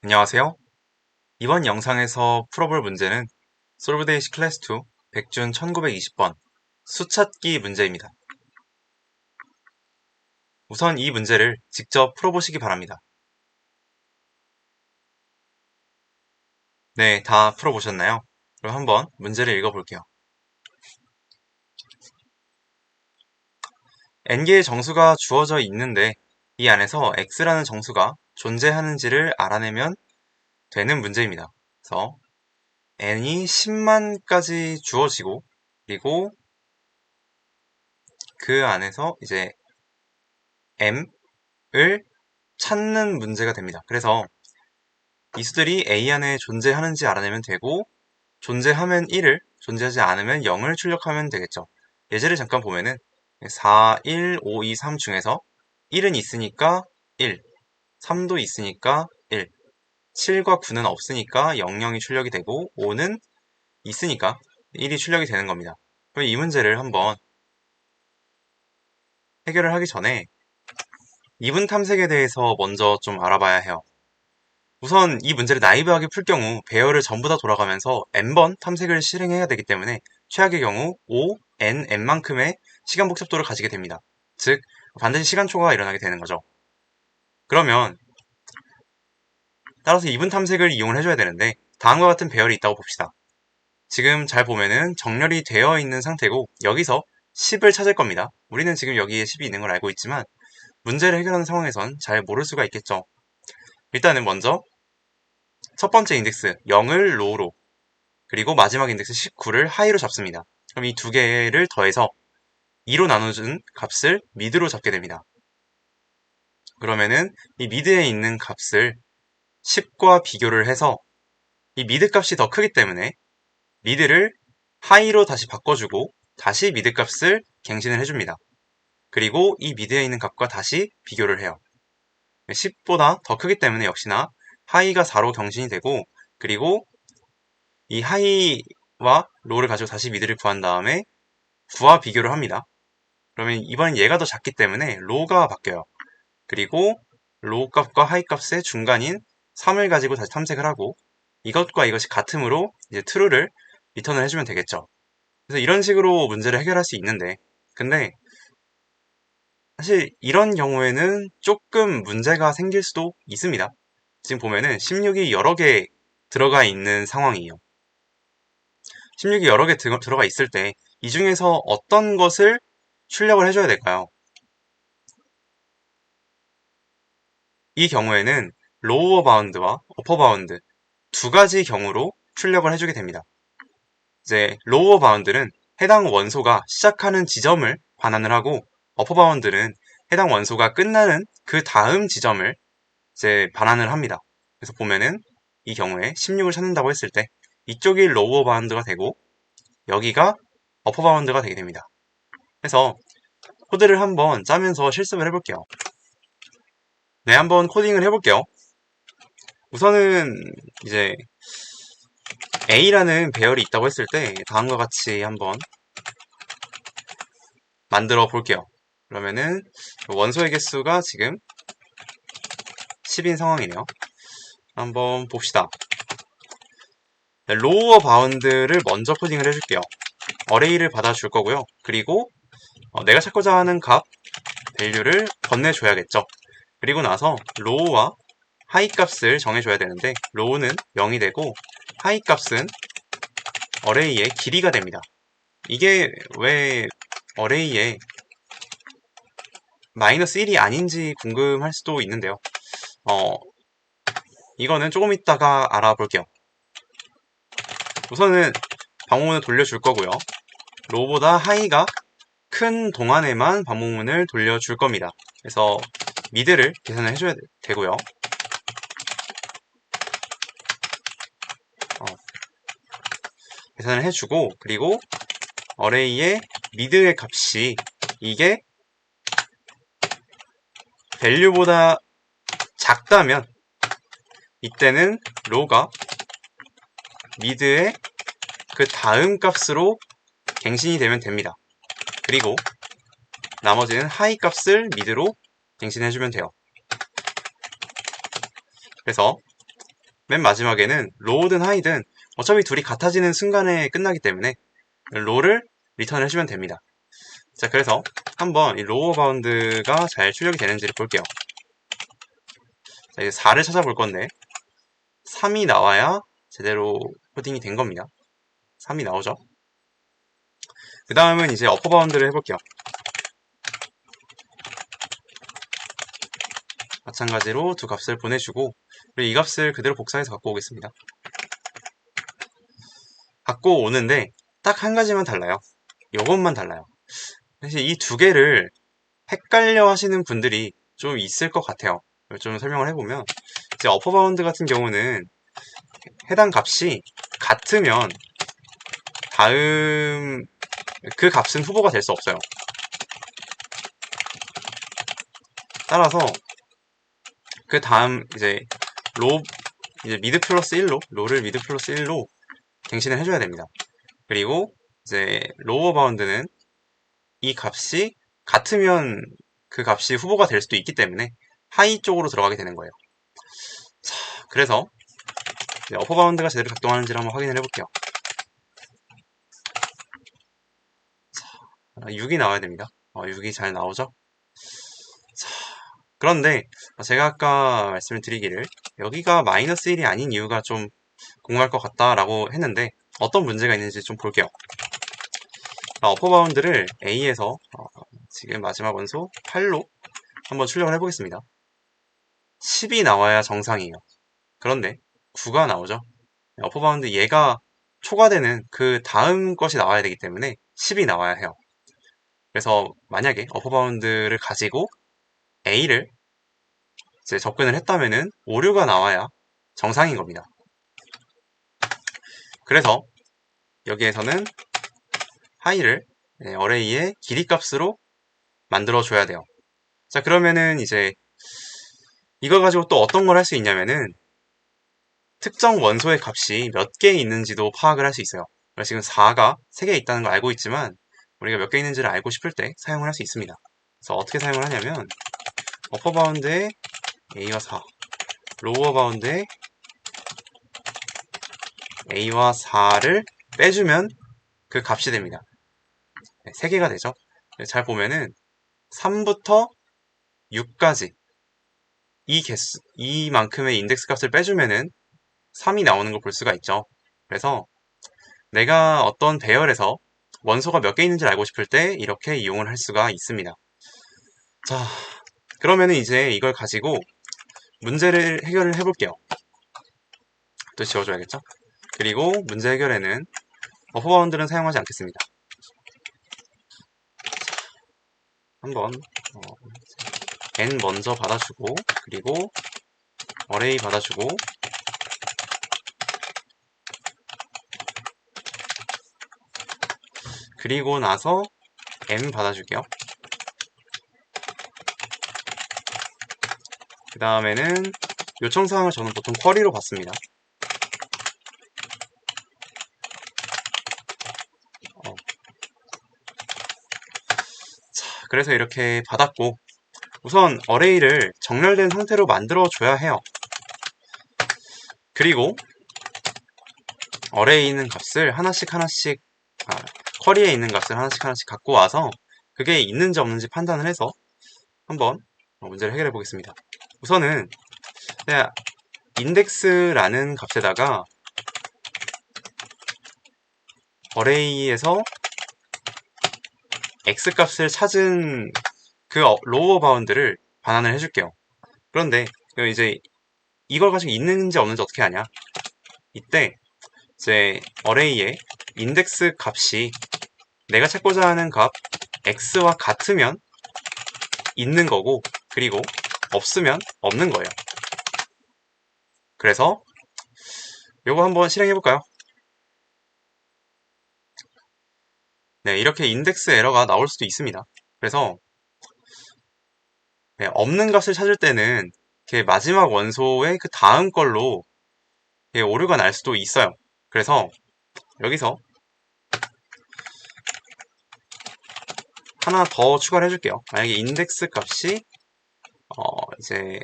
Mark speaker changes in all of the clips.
Speaker 1: 안녕하세요. 이번 영상에서 풀어볼 문제는 솔브데이시 클래스2 백준 1920번 수찾기 문제입니다. 우선 이 문제를 직접 풀어보시기 바랍니다. 네, 다 풀어보셨나요? 그럼 한번 문제를 읽어볼게요. n개의 정수가 주어져 있는데 이 안에서 x라는 정수가 존재하는지를 알아내면 되는 문제입니다. 그래서 n이 10만까지 주어지고 그리고 그 안에서 이제 m을 찾는 문제가 됩니다. 그래서 이 수들이 A 안에 존재하는지 알아내면 되고 존재하면 1을, 존재하지 않으면 0을 출력하면 되겠죠. 예제를 잠깐 보면은 4, 1, 5, 2, 3 중에서 1은 있으니까 1, 3도 있으니까 1, 7과 9는 없으니까 0, 0이 출력이 되고 5는 있으니까 1이 출력이 되는 겁니다. 그럼 이 문제를 한번 해결을 하기 전에 이분 탐색에 대해서 먼저 좀 알아봐야 해요. 우선 이 문제를 나이브하게 풀 경우 배열을 전부 다 돌아가면서 n번 탐색을 실행해야 되기 때문에 최악의 경우 O, n, n만큼의 시간 복잡도를 가지게 됩니다. 즉 반드시 시간 초과가 일어나게 되는 거죠. 그러면 따라서 이분 탐색을 이용을 해줘야 되는데 다음과 같은 배열이 있다고 봅시다. 지금 잘 보면은 정렬이 되어 있는 상태고 여기서 10을 찾을 겁니다. 우리는 지금 여기에 10이 있는 걸 알고 있지만 문제를 해결하는 상황에선 잘 모를 수가 있겠죠. 일단은 먼저 첫 번째 인덱스 0을 로우로 그리고 마지막 인덱스 19를 하이로 잡습니다. 그럼 이 두 개를 더해서 2로 나눠준 값을 미드로 잡게 됩니다. 그러면은 이 미드에 있는 값을 10과 비교를 해서 이 미드 값이 더 크기 때문에 미드를 하이로 다시 바꿔주고 다시 미드 값을 갱신을 해줍니다. 그리고 이 미드에 있는 값과 다시 비교를 해요. 10보다 더 크기 때문에 역시나 하이가 4로 경신이 되고 그리고 이 하이와 로를 가지고 다시 미드를 구한 다음에 9와 비교를 합니다. 그러면 이번엔 얘가 더 작기 때문에 로가 바뀌어요. 그리고 로 값과 하이 값의 중간인 3을 가지고 다시 탐색을 하고 이것과 이것이 같으므로 이제 true를 리턴을 해주면 되겠죠. 그래서 이런 식으로 문제를 해결할 수 있는데 근데 사실 이런 경우에는 조금 문제가 생길 수도 있습니다. 지금 보면은 16이 여러 개 들어가 있는 상황이에요. 16이 여러 개 들어가 있을 때 이 중에서 어떤 것을 출력을 해줘야 될까요? 이 경우에는 로우어 바운드와 어퍼 바운드 두 가지 경우로 출력을 해주게 됩니다. 이제 로우어 바운드는 해당 원소가 시작하는 지점을 반환을 하고 어퍼 바운드는 해당 원소가 끝나는 그 다음 지점을 이제 반환을 합니다. 그래서 보면은 이 경우에 16을 찾는다고 했을 때 이쪽이 로우어 바운드가 되고 여기가 어퍼 바운드가 되게 됩니다. 그래서 코드를 한번 짜면서 실습을 해볼게요. 네, 한번 코딩을 해볼게요. 우선은 이제 A라는 배열이 있다고 했을 때 다음과 같이 한번 만들어 볼게요. 그러면은 원소의 개수가 지금 10인 상황이네요. 한번 봅시다. 로우어 바운드를 먼저 코딩을 해줄게요. 어레이를 받아줄 거고요. 그리고 내가 찾고자 하는 값, 밸류를 건네줘야겠죠. 그리고 나서 로우와 하이 값을 정해줘야 되는데 로우는 0이 되고 하이 값은 어레이의 길이가 됩니다. 이게 왜 어레이에 마이너스 1이 아닌지 궁금할 수도 있는데요. 이거는 조금 이따가 알아볼게요. 우선은 방문을 돌려줄 거고요. 로보다 하이가 큰 동안에만 방문을 돌려줄 겁니다. 그래서 미드를 계산을 해줘야 되고요. 계산을 해주고 그리고 어레이의 미드의 값이 이게 밸류보다 작다면 이때는 로가 미드의 그 다음 값으로 갱신이 되면 됩니다. 그리고 나머지는 하이 값을 미드로 갱신해주면 돼요. 그래서 맨 마지막에는 로우든 하이든 어차피 둘이 같아지는 순간에 끝나기 때문에 로를 리턴을 해주면 됩니다. 자, 그래서 한번 이 로우 바운드가 잘 출력이 되는지를 볼게요. 자, 이제 4를 찾아볼 건데 3이 나와야 제대로 코딩이 된 겁니다. 3이 나오죠. 그 다음은 이제 어퍼 바운드를 해볼게요. 마찬가지로 두 값을 보내주고 그리고 이 값을 그대로 복사해서 갖고 오겠습니다. 갖고 오는데 딱 한 가지만 달라요. 요것만 달라요. 사실 이 두 개를 헷갈려 하시는 분들이 좀 있을 것 같아요. 좀 설명을 해보면 이제 어퍼 바운드 같은 경우는 해당 값이 같으면 다음 그 값은 후보가 될 수 없어요. 따라서 그 다음 이제 이제 미드 플러스 1로 로를 미드 플러스 1로 갱신을 해줘야 됩니다. 그리고 이제 로어 바운드는 이 값이 같으면 그 값이 후보가 될 수도 있기 때문에 하이 쪽으로 들어가게 되는 거예요. 자, 그래서 어퍼 바운드가 제대로 작동하는지를 한번 확인을 해볼게요. 자, 6이 나와야 됩니다. 6이 잘 나오죠? 자, 그런데 제가 아까 말씀을 드리기를 여기가 마이너스 1이 아닌 이유가 좀 궁금할 것 같다라고 했는데 어떤 문제가 있는지 좀 볼게요. 어퍼 바운드를 A에서 지금 마지막 원소 8로 한번 출력을 해보겠습니다. 10이 나와야 정상이에요. 그런데 9가 나오죠. 어퍼 바운드 얘가 초과되는 그 다음 것이 나와야 되기 때문에 10이 나와야 해요. 그래서 만약에 어퍼 바운드를 가지고 A를 이제 접근을 했다면은 오류가 나와야 정상인 겁니다. 그래서 여기에서는 하이를 어레이의 길이 값으로 만들어 줘야 돼요. 자, 그러면은 이제 이걸 가지고 또 어떤 걸 할 수 있냐면은 특정 원소의 값이 몇 개 있는지도 파악을 할 수 있어요. 지금 4가 3개 있다는 걸 알고 있지만 우리가 몇 개 있는지를 알고 싶을 때 사용을 할 수 있습니다. 그래서 어떻게 사용을 하냐면 어퍼 바운드에 A와 4, 로어 바운드에 A와 4를 빼주면 그 값이 됩니다. 3개가 되죠. 잘 보면은 3부터 6까지 이만큼의 인덱스 값을 빼주면은 3이 나오는 걸 볼 수가 있죠. 그래서 내가 어떤 배열에서 원소가 몇 개 있는지 알고 싶을 때 이렇게 이용을 할 수가 있습니다. 자, 그러면은 이제 이걸 가지고 문제를 해결을 해볼게요. 또 지워줘야겠죠? 그리고 문제 해결에는 어퍼 바운드는 사용하지 않겠습니다. 한번 n 먼저 받아주고 그리고 어레이 받아주고 그리고 나서 m 받아줄게요. 그 다음에는 요청사항을 저는 보통 쿼리로 받습니다. 자, 그래서 이렇게 받았고 우선 어레이를 정렬된 상태로 만들어 줘야 해요. 그리고 어레이에 있는 값을 하나씩 쿼리에 있는 값을 하나씩 갖고 와서 그게 있는지 없는지 판단을 해서 한번 문제를 해결해 보겠습니다. 우선은 그냥 인덱스라는 값에다가 어레이에서 x 값을 찾은 그 로어 바운드를 반환을 해줄게요. 그런데 이제 이걸 가지고 있는지 없는지 어떻게 하냐? 이때 이제 어레이의 인덱스 값이 내가 찾고자 하는 값 x와 같으면 있는 거고 그리고 없으면 없는 거예요. 그래서 요거 한번 실행해 볼까요? 네, 이렇게 인덱스 에러가 나올 수도 있습니다. 그래서 없는 값을 찾을 때는 마지막 원소의 그 다음 걸로 오류가 날 수도 있어요. 그래서 여기서 하나 더 추가를 해줄게요. 만약에 인덱스 값이 이제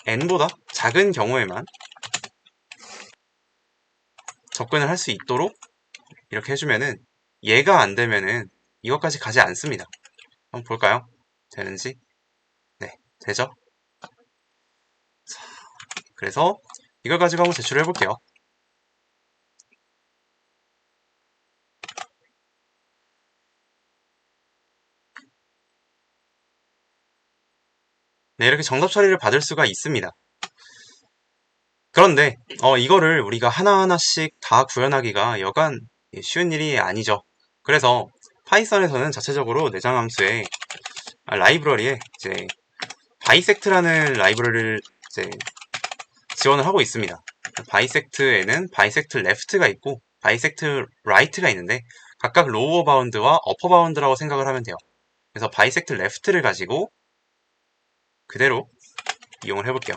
Speaker 1: n보다 작은 경우에만 접근을 할 수 있도록 이렇게 해주면은 얘가 안 되면은 이것까지 가지 않습니다. 한번 볼까요? 되는지? 네, 되죠? 자, 그래서 이걸 가지고 한번 제출을 해볼게요. 네, 이렇게 정답 처리를 받을 수가 있습니다. 그런데 이거를 우리가 하나하나씩 다 구현하기가 여간 쉬운 일이 아니죠. 그래서 파이썬에서는 자체적으로 내장 함수에 라이브러리에 이제 바이섹트라는 라이브러리를 이제 지원을 하고 있습니다. 바이섹트에는 바이섹트 레프트가 있고 바이섹트 라이트가 있는데 각각 로우어 바운드와 어퍼 바운드라고 생각을 하면 돼요. 그래서 바이섹트 레프트를 가지고 그대로 이용을 해볼게요.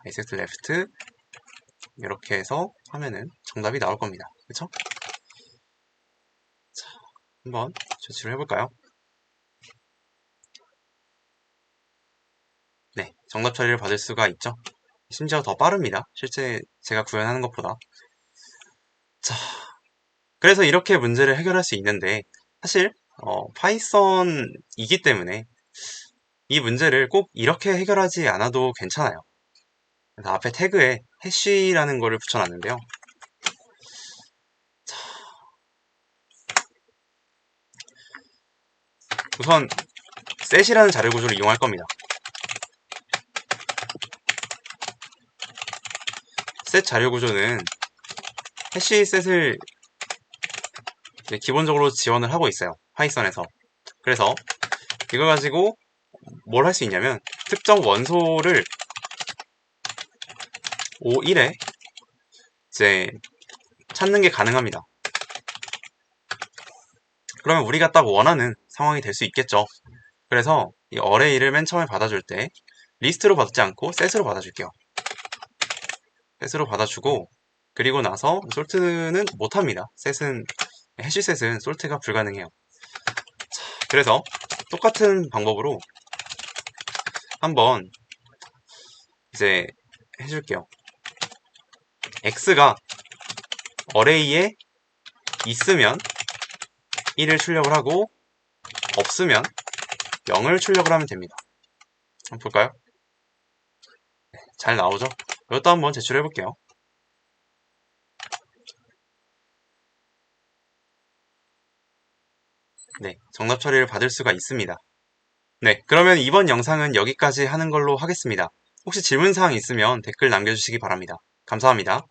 Speaker 1: 바이섹트 레프트 이렇게 해서 하면은 정답이 나올 겁니다. 그쵸? 자, 한번 제출을 해볼까요? 네, 정답 처리를 받을 수가 있죠. 심지어 더 빠릅니다. 실제 제가 구현하는 것보다. 자, 그래서 이렇게 문제를 해결할 수 있는데 사실 파이썬이기 때문에 이 문제를 꼭 이렇게 해결하지 않아도 괜찮아요. 그래서 앞에 태그에 해쉬라는 거를 붙여놨는데요. 자, 우선 set이라는 자료 구조를 이용할 겁니다. set 자료 구조는 해시 set을 기본적으로 지원을 하고 있어요. 파이썬에서. 그래서 이걸 가지고 뭘 할 수 있냐면 특정 원소를 O1에 이제 찾는 게 가능합니다. 그러면 우리가 딱 원하는 상황이 될 수 있겠죠. 그래서 이 어레이를 맨 처음에 받아줄 때 리스트로 받지 않고 셋으로 받아줄게요. 셋으로 받아주고 그리고 나서 솔트는 못합니다. 셋은 해시셋은 솔트가 불가능해요. 자, 그래서 똑같은 방법으로 한번 이제 해줄게요. x가 어레이에 있으면 1을 출력을 하고 없으면 0을 출력을 하면 됩니다. 한번 볼까요? 네, 잘 나오죠? 이것도 한번 제출해 볼게요. 네, 정답 처리를 받을 수가 있습니다. 네, 그러면 이번 영상은 여기까지 하는 걸로 하겠습니다. 혹시 질문사항 있으면 댓글 남겨주시기 바랍니다. 감사합니다.